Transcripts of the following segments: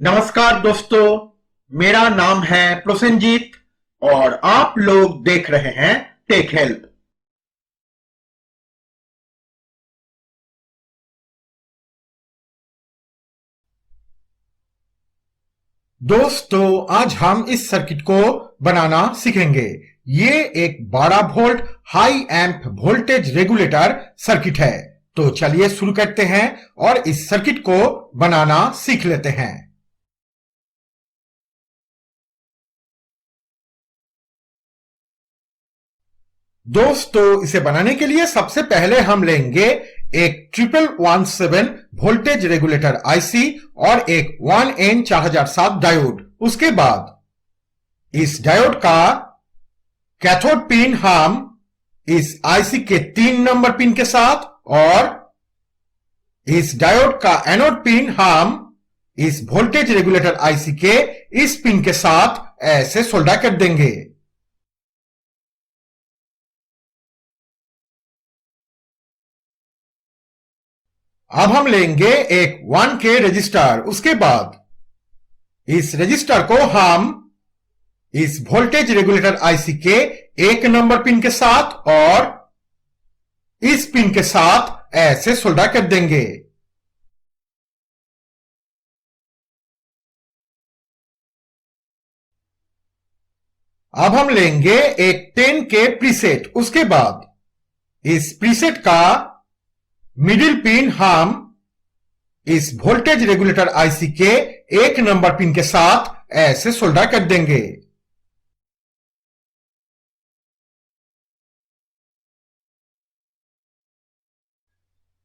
नमस्कार दोस्तों, मेरा नाम है प्रोसेनजीत और आप लोग देख रहे हैं टेक हेल्प। दोस्तों, आज हम इस सर्किट को बनाना सीखेंगे। ये एक 12 volt high amp voltage regulator circuit है। तो चलिए शुरू करते हैं और इस सर्किट को बनाना सीख लेते हैं। दोस्तों, इसे बनाने के लिए सबसे पहले हम लेंगे एक 1117 वोल्टेज रेगुलेटर आईसी और एक 1N4007 डायोड। उसके बाद इस डायोड का कैथोड पिन हम इस आईसी के 3 नंबर पिन के साथ और इस डायोड का एनोड पिन हम इस वोल्टेज रेगुलेटर आईसी के इस पिन के साथ ऐसे सोल्डर कर देंगे। अब हम लेंगे एक 1K रजिस्टर। उसके बाद इस रजिस्टर को हम इस वोल्टेज रेगुलेटर आईसी के 1 नंबर पिन के साथ और इस पिन के साथ ऐसे सोल्डर कर देंगे। अब हम लेंगे एक 10K प्रीसेट। उसके बाद इस प्रीसेट का मिडिल पिन हम इस वोल्टेज रेगुलेटर आईसी के 1 नंबर पिन के साथ ऐसे सोल्डर कर देंगे।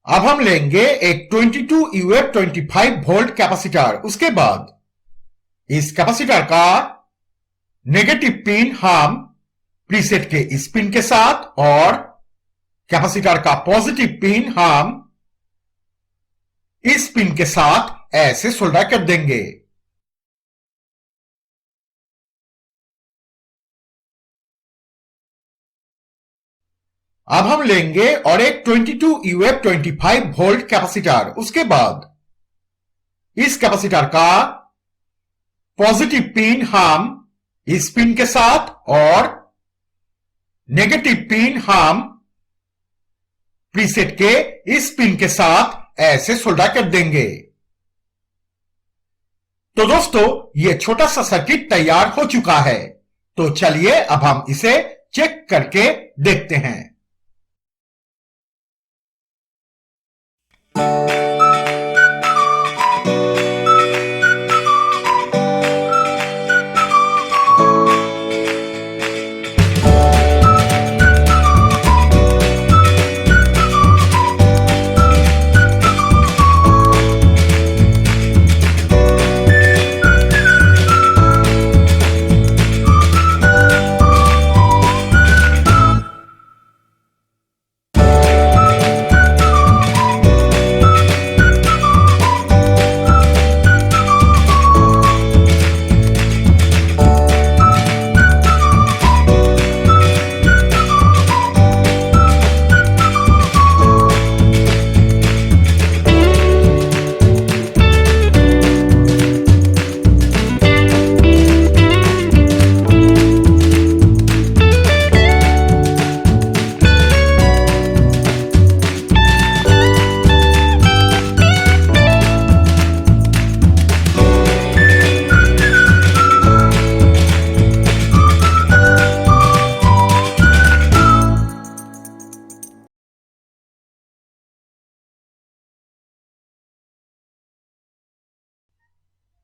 अब हम लेंगे एक 22UF25 वोल्ट कैपेसिटर। उसके बाद इस कैपेसिटर का नेगेटिव पिन हम प्रीसेट के इस पिन के साथ और कैपेसिटर का पॉजिटिव पिन हम इस पिन के साथ ऐसे सोल्डर कर देंगे। अब हम लेंगे और एक 22UF25 वोल्ट कैपेसिटर। उसके बाद इस कैपेसिटर का पॉजिटिव पिन हम इस पिन के साथ और नेगेटिव पिन हम प्रीसेट के इस पिन के साथ ऐसे सोल्डर कर देंगे। तो दोस्तों, यह छोटा सा सर्किट तैयार हो चुका है। तो चलिए अब हम इसे चेक करके देखते हैं।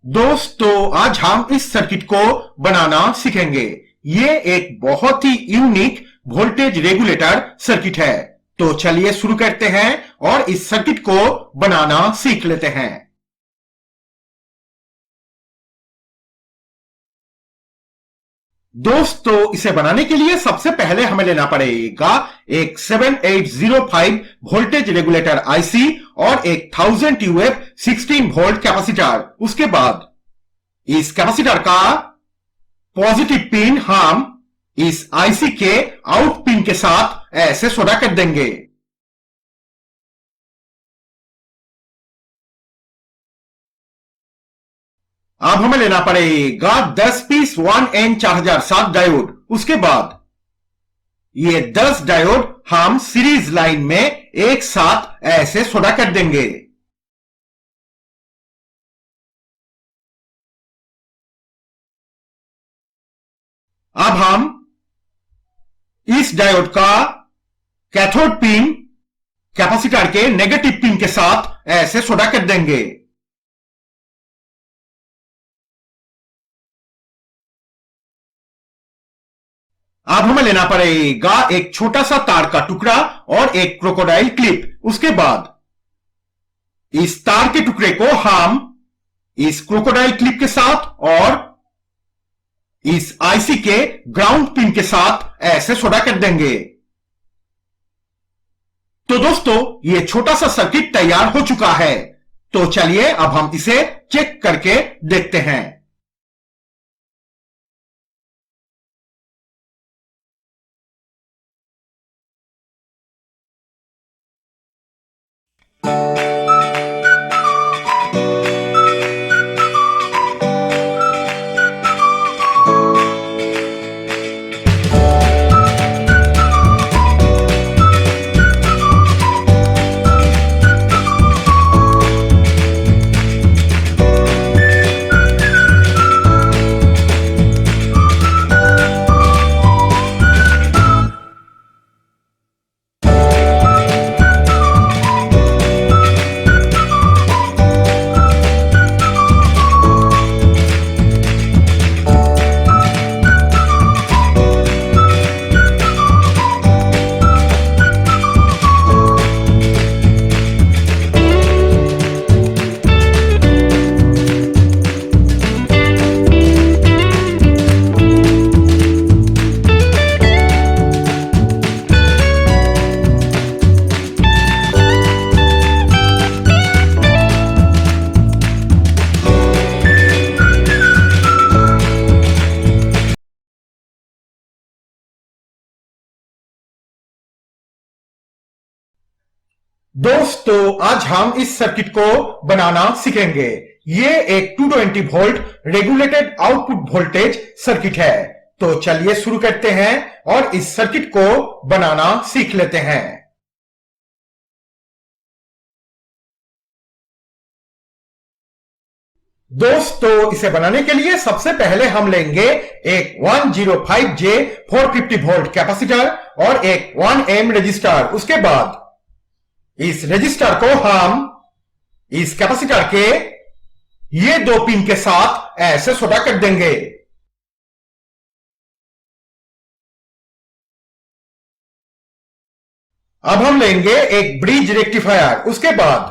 दोस्तों, आज हम इस सर्किट को बनाना सीखेंगे। ये एक बहुत ही यूनिक वोल्टेज रेगुलेटर सर्किट है। तो चलिए शुरू करते हैं और इस सर्किट को बनाना सीख लेते हैं। दोस्तों, इसे बनाने के लिए सबसे पहले हमें लेना पड़ेगा एक 7805 वोल्टेज रेगुलेटर आईसी और एक 1000UF 16 वोल्ट कैपेसिटर। उसके बाद इस कैपेसिटर का पॉजिटिव पिन हम इस आईसी के आउट पिन के साथ ऐसे सोल्डर कर देंगे। अब हमें लेना पड़ेगा 10 पीस 1N4007 डायोड। उसके बाद ये 10 डायोड हम सीरीज लाइन में एक साथ ऐसे सोल्डर कर देंगे। अब हम इस डायोड का कैथोड पिन कैपेसिटर के नेगेटिव पिन के साथ ऐसे सोल्डर कर देंगे। अब हमें लेना पड़ेगा एक छोटा सा तार का टुकड़ा और एक क्रोकोडाइल क्लिप। उसके बाद इस तार के टुकड़े को हम इस क्रोकोडाइल क्लिप के साथ और इस आईसी के ग्राउंड पिन के साथ ऐसे सोल्डर कर देंगे। तो दोस्तों, यह छोटा सा सर्किट तैयार हो चुका है। तो चलिए अब हम इसे चेक करके देखते हैं। दोस्तों, आज हम इस सर्किट को बनाना सीखेंगे। ये एक 220 volt regulated output voltage circuit है। तो चलिए शुरू करते हैं और इस सर्किट को बनाना सीख लेते हैं। दोस्तों, इसे बनाने के लिए सबसे पहले हम लेंगे एक 105J 450 वोल्ट कैपेसिटर और एक 1M रजिस्टर। उसके बाद इस रजिस्टर को हम इस कैपेसिटर के ये दो पिन के साथ ऐसे सोल्डर कर देंगे। अब हम लेंगे एक ब्रिज रेक्टिफायर। उसके बाद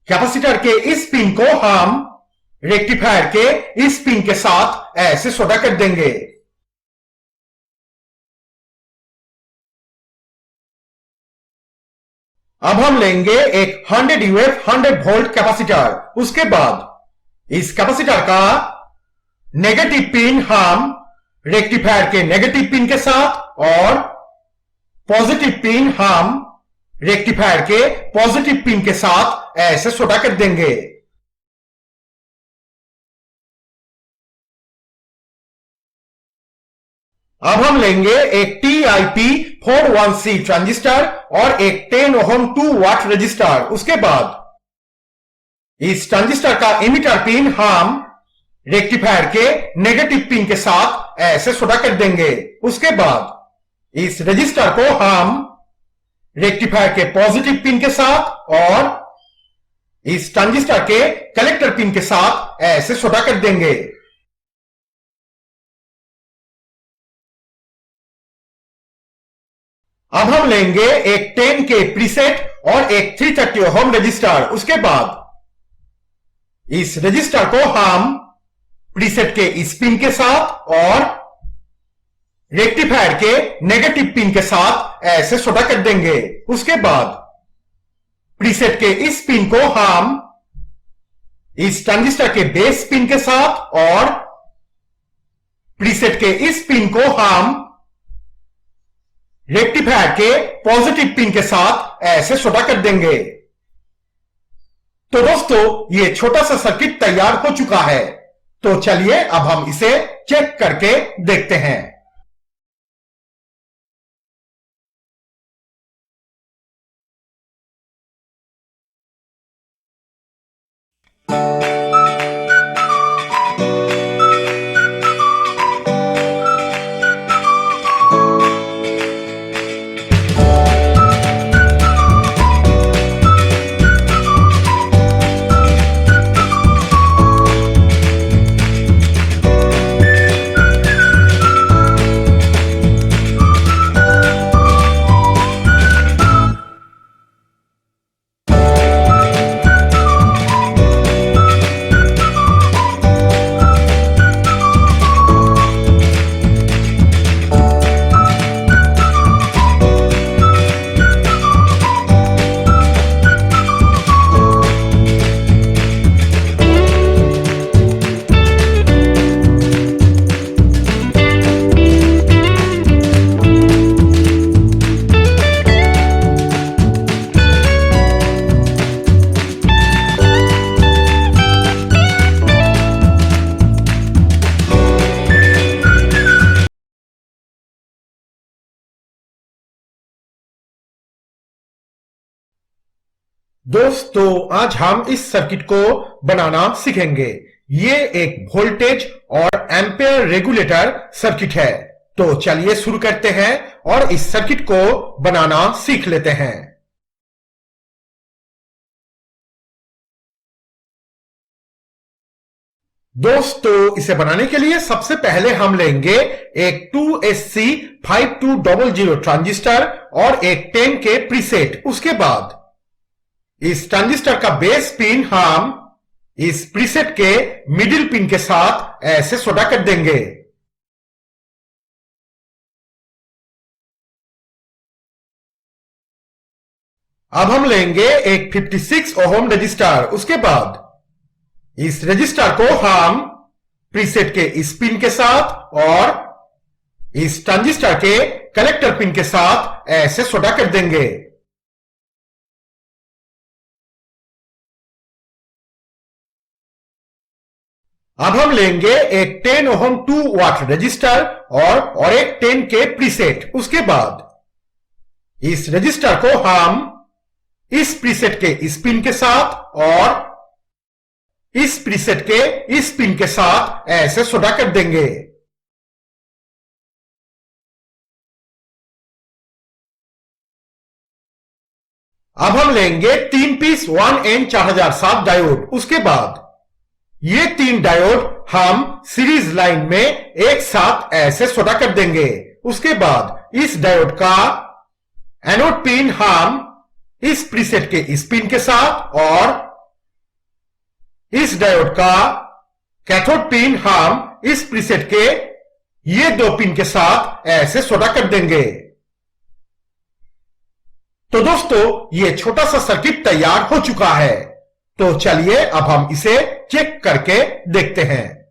कैपेसिटर के इस पिन को हम रेक्टिफायर के इस पिन के साथ ऐसे सोल्डर कर देंगे। अब हम लेंगे एक 100 UF 100 वोल्ट कैपेसिटर। उसके बाद इस कैपेसिटर का नेगेटिव पिन हम रेक्टिफायर के नेगेटिव पिन के साथ और पॉजिटिव पिन हम रेक्टिफायर के पॉजिटिव पिन के साथ ऐसे सोल्डर कर देंगे। अब हम लेंगे एक TIP 41C ट्रांजिस्टर और एक 10 ओहम 2 वाट रजिस्टर। उसके बाद इस ट्रांजिस्टर का इमिटर पिन हम रेक्टिफायर के नेगेटिव पिन के साथ ऐसे सोल्डर कर देंगे। उसके बाद इस रजिस्टर को हम रेक्टिफायर के पॉजिटिव पिन के साथ और इस ट्रांजिस्टर के कलेक्टर पिन के साथ ऐसे सोल्डर कर देंगे। अब हम लेंगे एक 10K प्रीसेट और एक 330 ओहम रजिस्टर। उसके बाद इस रजिस्टर को हम प्रीसेट के इस पिन के साथ और रेक्टिफायर के नेगेटिव पिन के साथ ऐसे सोल्डर कर देंगे। उसके बाद प्रीसेट के इस पिन को हम इस ट्रांजिस्टर के बेस पिन के साथ और प्रीसेट के इस पिन को हम रेक्टिफायर के पॉजिटिव पिन के साथ ऐसे सोल्डर कर देंगे। तो दोस्तों, ये छोटा सा सर्किट तैयार हो चुका है। तो चलिए अब हम इसे चेक करके देखते हैं। दोस्तों आज हम इस सर्किट को बनाना सीखेंगे। ये एक वोल्टेज और एम्पेयर रेगुलेटर सर्किट है। तो चलिए शुरू करते हैं और इस सर्किट को बनाना सीख लेते हैं। दोस्तों इसे बनाने के लिए सबसे पहले हम लेंगे एक 2SC 5200 ट्रांजिस्टर और एक 10K प्रीसेट। उसके बाद इस ट्रांजिस्टर का बेस पिन हम इस प्रीसेट के मिडिल पिन के साथ ऐसे सोल्डर कर देंगे। अब हम लेंगे एक 56 ओम रजिस्टर। उसके बाद इस रजिस्टर को हम प्रीसेट के इस पिन के साथ और इस ट्रांजिस्टर के कलेक्टर पिन के साथ ऐसे सोल्डर कर देंगे। अब हम लेंगे एक 10 ओम 2 वाट रजिस्टर और एक 10K प्रीसेट। उसके बाद इस रजिस्टर को हम इस प्रीसेट के इस पिन के साथ और इस प्रीसेट के इस पिन के साथ ऐसे सोल्डर कर देंगे। अब हम लेंगे 3 पीस 1N4007 डायोड। उसके बाद ये 3 डायोड हम सीरीज लाइन में एक साथ ऐसे सोल्डर कर देंगे। उसके बाद इस डायोड का एनोड पिन हम इस प्रीसेट के इस पिन के साथ और इस डायोड का कैथोड पिन हम इस प्रीसेट के ये 2 पिन के साथ ऐसे सोल्डर कर देंगे। तो दोस्तों ये छोटा सा सर्किट तैयार हो चुका है। तो चलिए अब हम इसे चेक करके देखते हैं।